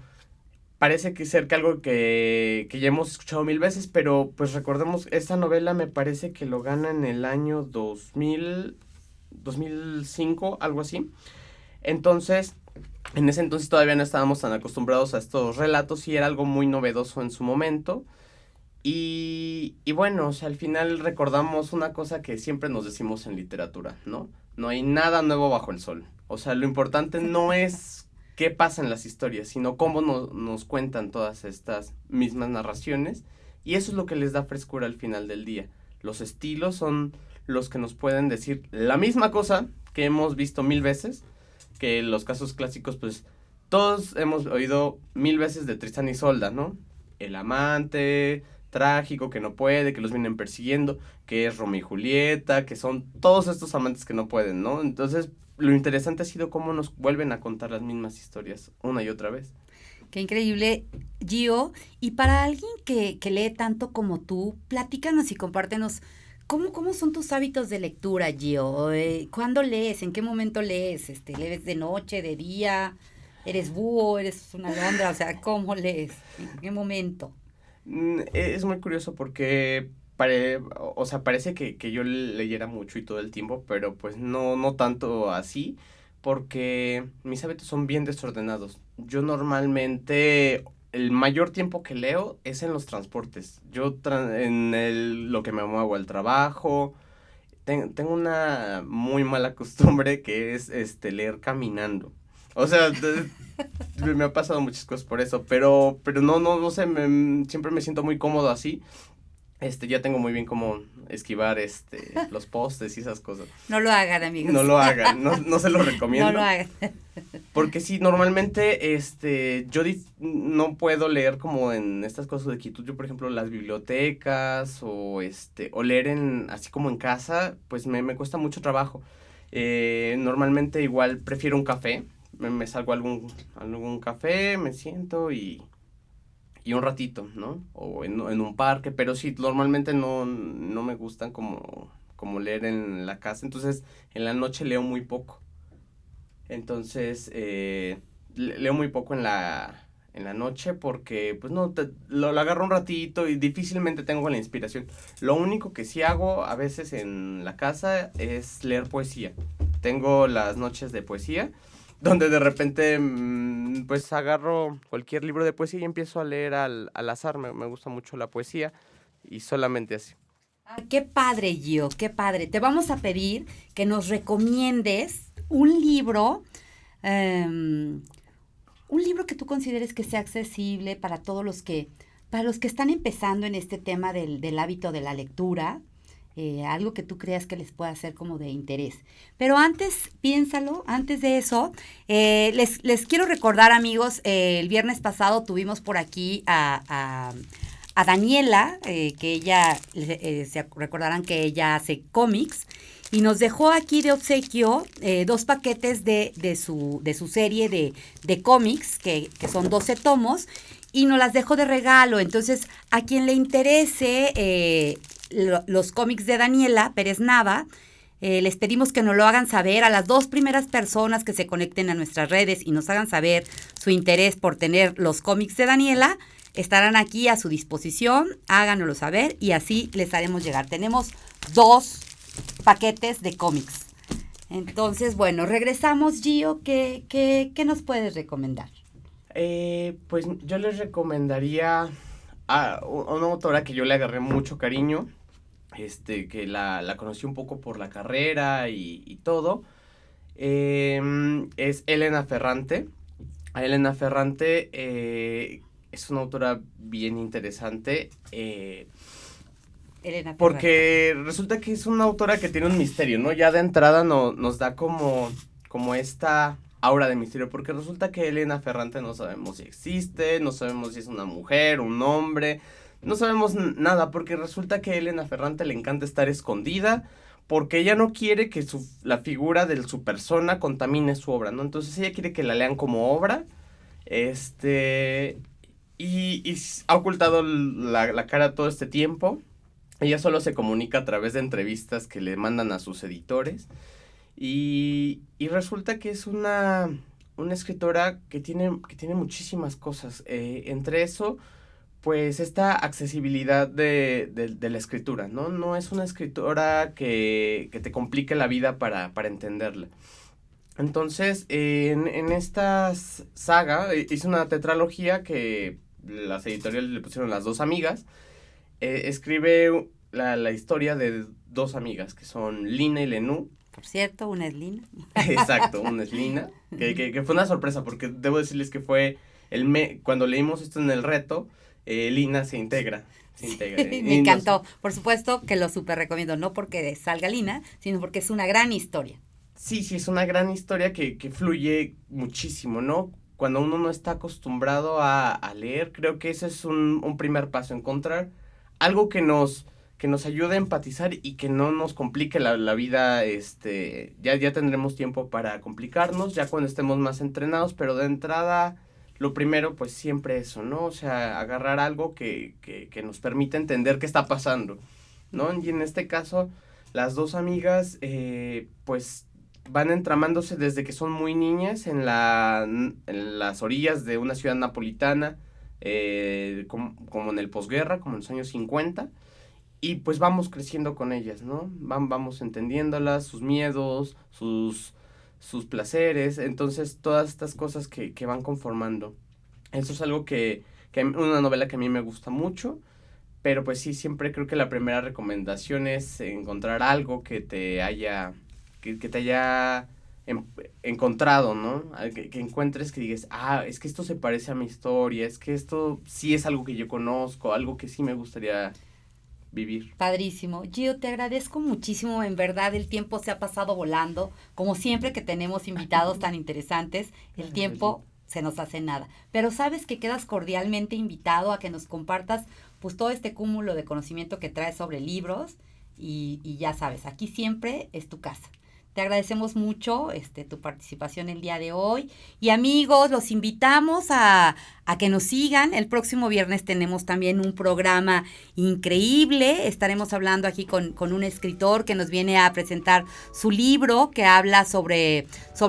parece que ser que algo que ya hemos escuchado mil veces, pero pues recordemos, esta novela me parece que lo gana en el año 2005, algo así. Entonces, en ese entonces todavía no estábamos tan acostumbrados a estos relatos y era algo muy novedoso en su momento. Y bueno, o sea, al final recordamos una cosa que siempre nos decimos en literatura, ¿no? No hay nada nuevo bajo el sol. O sea, lo importante no es qué pasa en las historias, sino cómo nos cuentan todas estas mismas narraciones. Y eso es lo que les da frescura al final del día. Los estilos son los que nos pueden decir la misma cosa que hemos visto mil veces, que los casos clásicos, pues todos hemos oído mil veces de Tristán y Isolda, ¿no? El amante trágico que no puede, que los vienen persiguiendo, que es Romeo y Julieta, que son todos estos amantes que no pueden, ¿no? Entonces, lo interesante ha sido cómo nos vuelven a contar las mismas historias una y otra vez.
Qué increíble, Gio. Y para alguien que lee tanto como tú, platícanos y compártenos, ¿cómo son tus hábitos de lectura, Gio? ¿Cuándo lees? ¿En qué momento lees? ¿Lees de noche, de día? ¿Eres búho? ¿Eres una alondra? O sea, ¿cómo lees? ¿En qué momento?
Es muy curioso porque o sea, parece que yo leyera mucho y todo el tiempo, pero pues no tanto así, porque mis hábitos son bien desordenados. Yo normalmente el mayor tiempo que leo es en los transportes. Lo que me muevo al trabajo. Tengo una muy mala costumbre que es leer caminando. O sea, me ha pasado muchas cosas por eso, pero no sé, siempre me siento muy cómodo así. Ya tengo muy bien cómo esquivar los postes y esas cosas.
No lo hagan, amigos.
No lo hagan, no se lo recomiendo.
No lo hagan.
Porque sí, normalmente no puedo leer como en estas cosas de quietud. Yo, por ejemplo, las bibliotecas o leer así como en casa, pues me cuesta mucho trabajo. Normalmente igual prefiero un café. Me salgo a algún café, me siento y un ratito, ¿no? O en un parque, pero sí, normalmente no me gustan como leer en la casa. Entonces, en la noche leo muy poco. Entonces, leo muy poco en la noche porque, pues no, lo agarro un ratito y difícilmente tengo la inspiración. Lo único que sí hago a veces en la casa es leer poesía. Tengo las noches de poesía, donde de repente, pues agarro cualquier libro de poesía y empiezo a leer al azar. Me gusta mucho la poesía y solamente así.
Ah, qué padre, Gio, qué padre. Te vamos a pedir que nos recomiendes un libro que tú consideres que sea accesible para todos para los que están empezando en este tema del hábito de la lectura, algo que tú creas que les pueda ser como de interés. Pero antes, piénsalo, antes de eso, les quiero recordar, amigos, el viernes pasado tuvimos por aquí a Daniela, que ella, se recordarán que ella hace cómics, y nos dejó aquí de obsequio 2 paquetes de su serie de cómics, que son 12 tomos, y nos las dejó de regalo. Entonces, a quien le interese los cómics de Daniela Pérez Nava, les pedimos que nos lo hagan saber a las 2 primeras personas que se conecten a nuestras redes y nos hagan saber su interés por tener los cómics de Daniela. Estarán aquí a su disposición, háganoslo saber y así les haremos llegar. Tenemos 2 paquetes de cómics. Entonces, bueno, regresamos, Gio. ¿Qué nos puedes recomendar?
Pues yo les recomendaría una autora que yo le agarré mucho cariño, que la conocí un poco por la carrera y todo, es Elena Ferrante. Elena Ferrante es una autora bien interesante,
Elena Ferrante.
porque resulta que es una autora que tiene un misterio, ¿no? Ya de entrada nos da como esta aura de misterio, porque resulta que Elena Ferrante no sabemos si existe, no sabemos si es una mujer, un hombre, no sabemos nada, porque resulta que a Elena Ferrante le encanta estar escondida, porque ella no quiere que la figura de su persona contamine su obra, ¿no? Entonces ella quiere que la lean como obra, y ha ocultado la cara todo este tiempo. Ella solo se comunica a través de entrevistas que le mandan a sus editores. Y resulta que es una escritora que tiene muchísimas cosas. Entre eso, pues esta accesibilidad de la escritura, ¿no? No es una escritora que te complique la vida para entenderla. Entonces, en esta saga, hice una tetralogía que las editoriales le pusieron Las Dos Amigas. Escribe la historia de dos amigas, que son Lina y Lenú.
Por cierto, una es Lina.
Exacto, una es Lina, que fue una sorpresa, porque debo decirles que fue cuando leímos esto en el reto, Lina se integra.
Sí, me encantó. Por supuesto que lo súper recomiendo, no porque salga Lina, sino porque es una gran historia.
Sí, es una gran historia que fluye muchísimo, ¿no? Cuando uno no está acostumbrado a leer, creo que ese es un primer paso, encontrar algo que nos ayude a empatizar y que no nos complique la vida. Ya tendremos tiempo para complicarnos, ya cuando estemos más entrenados, pero de entrada, lo primero, pues siempre eso, ¿no? O sea, agarrar algo que nos permita entender qué está pasando, ¿no? Y en este caso, las dos amigas, pues van entramándose desde que son muy niñas en las orillas de una ciudad napolitana, como en el posguerra, como en los años 50, y pues vamos creciendo con ellas, ¿no? Vamos entendiéndolas, sus miedos, sus placeres, entonces todas estas cosas que van conformando. Eso es algo una novela que a mí me gusta mucho, pero pues sí, siempre creo que la primera recomendación es encontrar algo que te haya encontrado, ¿no? Que encuentres, que digas, es que esto se parece a mi historia, es que esto sí es algo que yo conozco, algo que sí me gustaría vivir.
Padrísimo. Gio, te agradezco muchísimo, en verdad el tiempo se ha pasado volando, como siempre que tenemos invitados tan interesantes, el tiempo se nos hace nada, pero sabes que quedas cordialmente invitado a que nos compartas pues todo este cúmulo de conocimiento que traes sobre libros y ya sabes, aquí siempre es tu casa. Te agradecemos mucho tu participación el día de hoy. Y amigos, los invitamos a que nos sigan. El próximo viernes tenemos también un programa increíble. Estaremos hablando aquí con un escritor que nos viene a presentar su libro, que habla sobre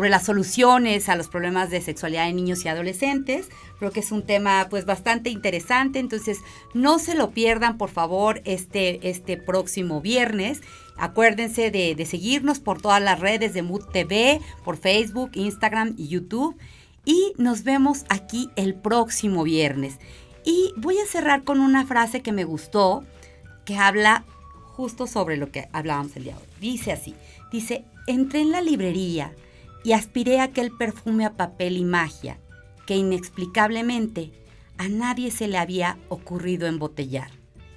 las soluciones a los problemas de sexualidad en niños y adolescentes. Creo que es un tema pues bastante interesante. Entonces, no se lo pierdan, por favor, este próximo viernes. Acuérdense de seguirnos por todas las redes de Mood TV, por Facebook, Instagram y YouTube. Y nos vemos aquí el próximo viernes. Y voy a cerrar con una frase que me gustó, que habla justo sobre lo que hablábamos el día de hoy. Dice así, entré en la librería y aspiré aquel perfume a papel y magia que inexplicablemente a nadie se le había ocurrido embotellar.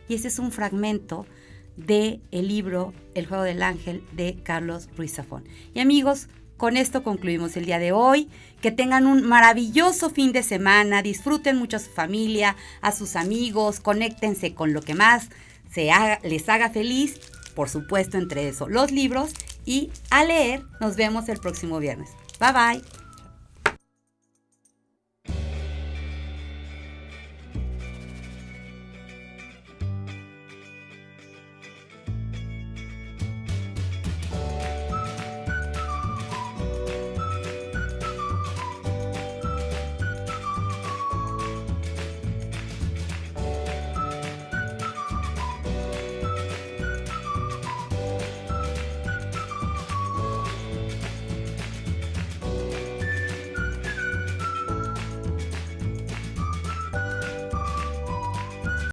Y ese es un fragmento del libro El Juego del Ángel de Carlos Ruiz Zafón. Y amigos, con esto concluimos el día de hoy. Que tengan un maravilloso fin de semana, disfruten mucho a su familia, a sus amigos, conéctense con lo que más les haga feliz, por supuesto entre eso los libros, y a leer. Nos vemos el próximo viernes. Bye bye.